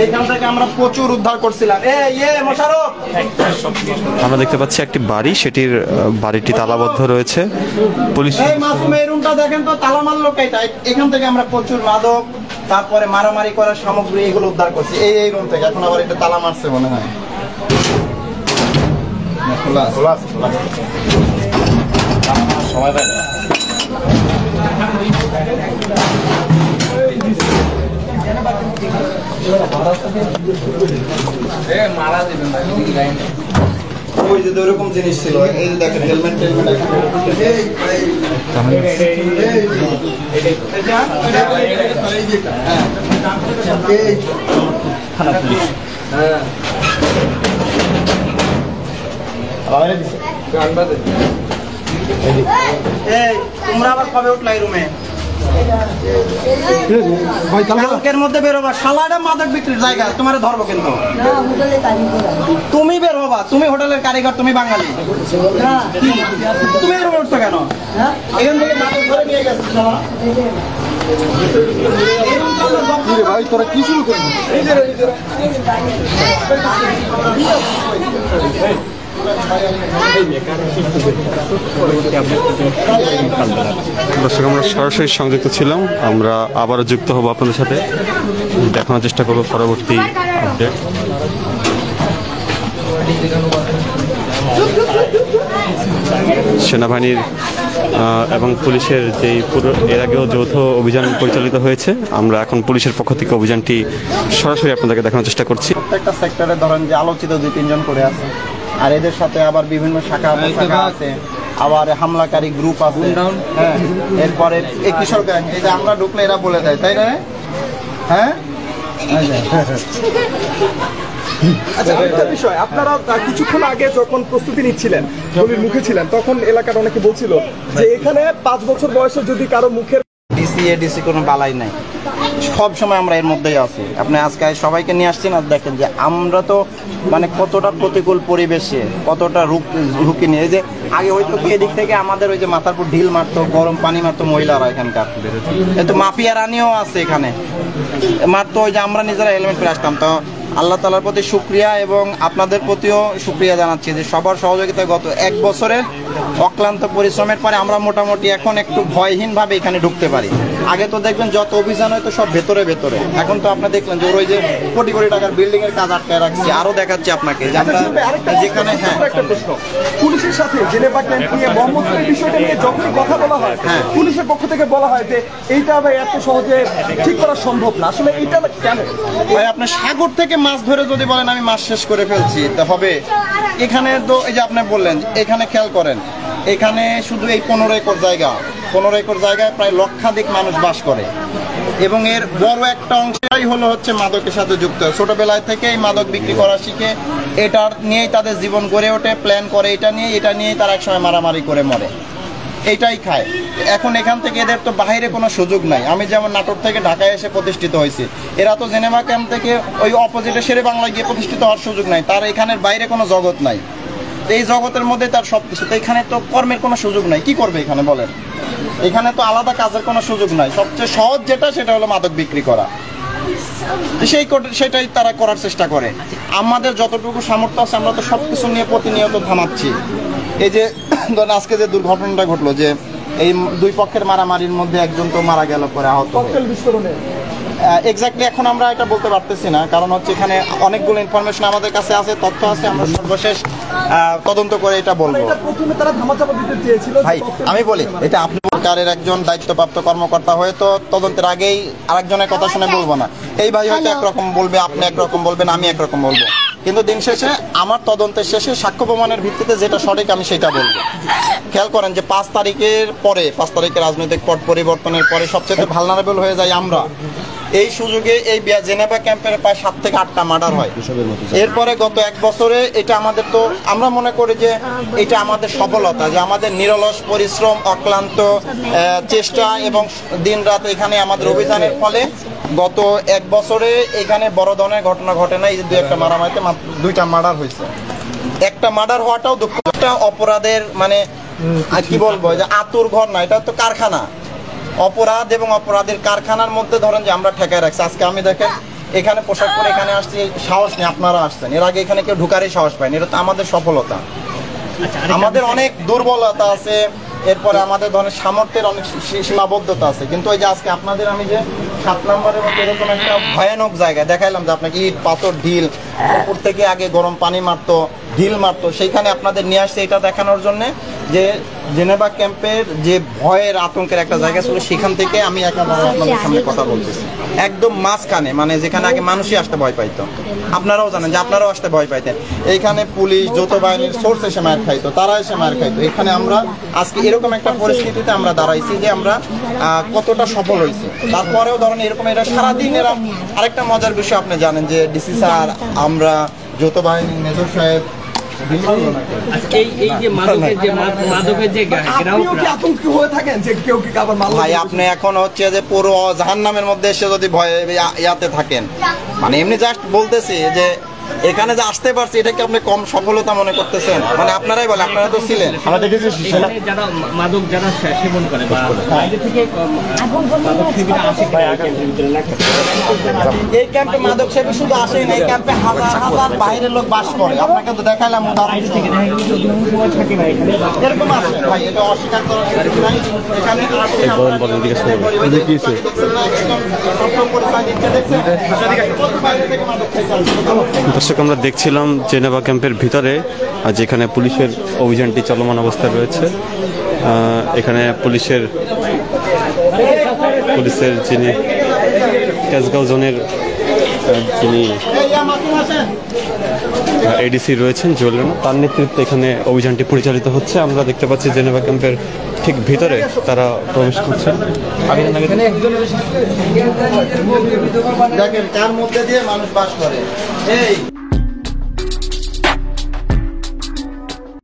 এখান থেকে আমরা প্রচুর উদ্ধার করছিলাম। আমরা দেখতে পাচ্ছি একটি বাড়ি, সেটির বাড়িটি তালাবদ্ধ রয়েছে। পুলিশ এই মাসুম এই রুমটা দেখেন তো, তালা মারলো কেটা? এখান থেকে আমরা প্রচুর মাদক, তারপরে মারামারি করার সামগ্রী এগুলো উদ্ধার করছি এই রুম থেকে। এখন আবার এটা তালা মারছে মনে হয়। সময় পাই না। ওই যে ওরকম জিনিস ছিল, এই যে দেখেন হেলমেট টেলমেট তোমরা আবার কবে উঠলাই রুমে? কালকের মধ্যে বেরোবা। শালাটা মাদক বিক্রির জায়গা, তোমার ধরবো কিন্তু। তুমি বের হবা, তুমি হোটেলের কারিগর, তুমি বাঙালি। তুমি রুমে উঠছো কেন? এখান থেকে মাদক ধরে নিয়ে গেছে। ভাই তোরা কি শুরু করবি? দর্শক, আমরা সরাসরি সংযুক্ত ছিলাম। আমরা আবারও যুক্ত হব আপনাদের সাথে, দেখানোর চেষ্টা করব পরবর্তী আপডেট। সেনাবাহিনীর এবং পুলিশের যেই এর আগেও যৌথ অভিযান পরিচালিত হয়েছে, আমরা এখন পুলিশের পক্ষ থেকে অভিযানটি সরাসরি আপনাদেরকে দেখানোর চেষ্টা করছি। প্রত্যেকটা সেক্টরে ধরেন যে আলোচিত 2-3 জন করে আছে, আর এদের সাথে আবার বিভিন্ন শাখা আছে, আবার হামলাকারী গ্রুপ আছে। হ্যাঁ, এরপরে এই কিশোর গ্যাং, এই যে আমরা ঢুকলে এরা বলে দেয়, তাই না? হ্যাঁ, আচ্ছা, আরেকটা বিষয়, আপনারা কিছুক্ষণ আগে যখন প্রস্তুতি নিচ্ছিলেন, গলির মুখে ছিলেন, তখন এলাকার অনেকে বলছিল যে এখানে 5 বছর বয়সে যদি কারো মুখের ডিসি কোনো বালাই নাই, সব সময় আমরা এর মধ্যেই আছি। আপনি আজকে সবাইকে নিয়ে আসছেন, আর দেখেন যে আমরা তো মানে কতটা প্রতিকূল পরিবেশে, কতটা ঝুঁকি নিয়ে। এই যে আগে হয়তো এদিক থেকে আমাদের ওই যে মাথার উপর ঢিল মারতো, গরম পানি মারতো মহিলারা এখানকার, তো মাফিয়া রানিও আছে এখানে মারতো। ওই যে আমরা নিজেরা হেলমেট পরে আসতাম। তো আল্লাহ তাআলার প্রতি শুকরিয়া এবং আপনাদের প্রতিও শুকরিয়া জানাচ্ছি যে সবার সহযোগিতায় গত 1 বছরের অক্লান্ত পরিশ্রমের পরে আমরা মোটামুটি এখন একটু ভয়হীনভাবে এখানে ঢুকতে পারি। আগে তো দেখবেন যত অভিযান হয়তো সব ভেতরে, এখন তো আপনি দেখলেন যে ওই যে কোটি কোটি টাকার বিল্ডিং এর কাজ আটকায় রাখছি। আরো দেখাচ্ছি আপনাকে যে আমরা যেখানে পুলিশের সাথে জেনেভা ক্যাম্প নিয়ে মোহাম্মদপুরের বিষয়টা নিয়ে যখনই কথা বলা হয়, পুলিশের পক্ষ থেকে বলা হয় যে এইটা এত সহজে ঠিক করা সম্ভব না। আসলে এইটা কেন ভাই? আপনার সাগর থেকে মাছ ধরে যদি বলেন আমি মাছ শেষ করে ফেলছি, তা হবে? এখানে তো এই যে আপনি বললেন, এখানে খেয়াল করেন, এখানে শুধু এই 15 একর জায়গায় প্রায় লক্ষাধিক মানুষ বাস করে, এবং এর বড় একটা অংশটাই হচ্ছে মাদকের সাথে যুক্ত। ছোটবেলায় থেকে এই মাদক বিক্রি করা শিখে এটার নিয়েই তাদের জীবন গড়ে ওঠে, প্ল্যান করে এটা নিয়েই তারা একসময় মারামারি করে মরে, এইটাই খায়। এখন এখান থেকে এদের তো বাইরে কোনো সুযোগ নাই। আমি যেমন নাটোর থেকে ঢাকায় এসে প্রতিষ্ঠিত হয়েছি, এরা তো জেনেভা ক্যাম্প থেকে ওই অপোজিটে শেরে বাংলায় গিয়ে প্রতিষ্ঠিত হওয়ার সুযোগ নাই। তার এখানের বাইরে কোনো জগৎ নাই, এই জগতের মধ্যে তার সব কিছু। তো এখানে তো কর্মের কোনো সুযোগ নাই, কি করবে এখানে বলেন? এখানে তো আলাদা কাজের কোনো সুযোগ নাই। সবচেয়ে সহজ সেটা হলো মাদক বিক্রি করা। সেটাই তারা করার চেষ্টা করে। আমাদের যতটুকু সামর্থ্য আছে আমরা তো সব কিছু নিয়ে প্রতিনিয়ত থামাচ্ছি। এই যে ধরেন আজকে যে দুর্ঘটনাটা ঘটলো, যে এই 2 পক্ষের মারামারির মধ্যে একজন তো মারা গেল, পরে আহত বিস্ফোরণে। এক্স্যাক্টলি এখন আমরা এটা বলতে পারতেছি না, কারণ এখানে অনেকগুলো ইনফরমেশন আমাদের কাছে আছে, তথ্য আছে। আমরা সর্বশেষ তদন্ত করে এটা বলবো। ভাই আমি বলি, এটা আপনি সরকারের একজন দায়িত্বপ্রাপ্ত কর্মকর্তা হয়ে তো তদন্তের আগেই আরেকজনের কথা শুনে বলবো না। এই ভাই হয়তো একরকম বলবে, আপনি একরকম বলবেন, আমি একরকম বলবো, কিন্তু দিন শেষে আমার তদন্তের শেষে সাক্ষ্য প্রমাণের ভিত্তিতে যেটা সঠিক আমি সেটা বলবো। খেয়াল করেন যে 5 তারিখের রাজনৈতিক পট পরিবর্তনের পরে সবচেয়ে ভালনারেবল হয়ে যায় আমরা। এই সুযোগে এই জেনেভা ক্যাম্পের প্রায় 7 থেকে 8টা মার্ডার হয়। এরপরে গত 1 বছরে এটা আমাদের, তো আমরা মনে করি যে এটা আমাদের সফলতা, যে আমাদের নিরলস পরিশ্রম, অক্লান্ত চেষ্টা এবং দিন রাত এখানে আমাদের অভিযানের ফলে গত 1 বছরে এখানে বড় ধরনের ঘটনা ঘটে না। এই যে 2-1টা মারামারিতে 2টা মার্ডার হয়েছে। একটা মার্ডার হওয়াটাও দুঃখ। অপরাধের মানে কি বলবো, যে আতুর ঘর না, এটা তো কারখানা। অপরাধ এবং অপরাধের কারখানার মধ্যে ধরেন যে আমরা ঠেকায় রাখছি। আজকে আমি দেখেন এখানে পোশাক পরে এখানে আসছি, সাহস নেই, আপনারা আসছেন, এর আগে এখানে কেউ ঢুকারই সাহস পায়নি, এটা তো আমাদের সফলতা। আমাদের অনেক দুর্বলতা আছে, এরপরে আমাদের ধরনের সামর্থ্যের অনেক সীমাবদ্ধতা আছে, কিন্তু ওই যে আজকে আপনাদের আমি যে 7 নম্বরের মধ্যে এরকম একটা ভয়ানক জায়গায় দেখাইলাম যে আপনাকে ইট পাথর ঢিল উপর থেকে আগে গরম পানি মারতো, ঢিল মারতো, সেইখানে আপনাদের নিয়ে আসছে এটা দেখানোর জন্য যে জেনেভা ক্যাম্পের যে ভয়ের আতঙ্কের একটা জায়গা ছিল, সেখান থেকে আমি একেবারে আপনাদের সামনে কথা বলতেছি একদম মাঝখানে, মানে যেখানে আগে মানুষই আসতে ভয় পাইতো। আপনারাও জানেন যে আপনারাও আসতে ভয় পাইতেন। এইখানে পুলিশ যৌথ বাহিনীর সোর্স এসে মার খাইতো, তারা এসে মার খাইতো। এখানে আমরা আজকে এরকম একটা পরিস্থিতিতে আমরা দাঁড়াইছি যে আমরা কতটা সফল হয়েছি। তারপরেও ধরেন এরকম এটা সারাদিন এরা, আরেকটা মজার বিষয় আপনি জানেন যে ডিসি স্যার, আমরা যৌথ বাহিনীর মেজর সাহেব, এই যে মাদকের যে আপনিও কি আতঙ্কিত হয়ে থাকেন যে কেউ কি আবার মাল ভাই আপনি এখন হচ্ছে যে পুরো জাহান্নামের মধ্যে এসে যদি ভয়ে ইয়াতে থাকেন, মানে এমনি জাস্ট বলতেছি যে এখানে যে আসতে পারছি এটা কি আপনি কম সফলতা মনে করতেছেন? মানে আপনারাই বলে, আপনারা তো ছিলেন, আমরা দেখেছি এখানে যারা মাদক যারা সেবন করে বা বাইরে থেকে মাদক সেবীরা আসে কিনা এই ক্যাম্পের ভিতরে নাকি? এই ক্যাম্পে মাদক সেবী শুধু আসেই না, এই ক্যাম্পে হাজার হাজার বাইরের লোক বাস করে। আপনাকে তো দেখাইলাম উদাহরণ থেকে, থাকে না এখানে এরকম আছে ভাই, এটা অস্বীকার করার কিছু নাই। এখানে আসে বলেন, বলেন, এদিকে শুনুন। দেখিয়েছে পরিচয় দিতে দেখছেন, বাইরে থেকে মাদক খাইছে। দর্শক, আমরা দেখছিলাম জেনেভা ক্যাম্পের ভিতরে, যেখানে পুলিশের অভিযানটি চলমান অবস্থায় রয়েছে। এখানে পুলিশের যিনি তেজগাঁও জোনের যিনি এডিসি রয়েছেন জুয়েল রানা, তার নেতৃত্বে এখানে অভিযানটি পরিচালিত হচ্ছে। আমরা দেখতে পাচ্ছি জেনেভা ক্যাম্পের ঠিক ভিতরে তারা প্রবেশ করছেন। দেখেন কার মধ্যে দিয়ে মানুষ বাস করে। এই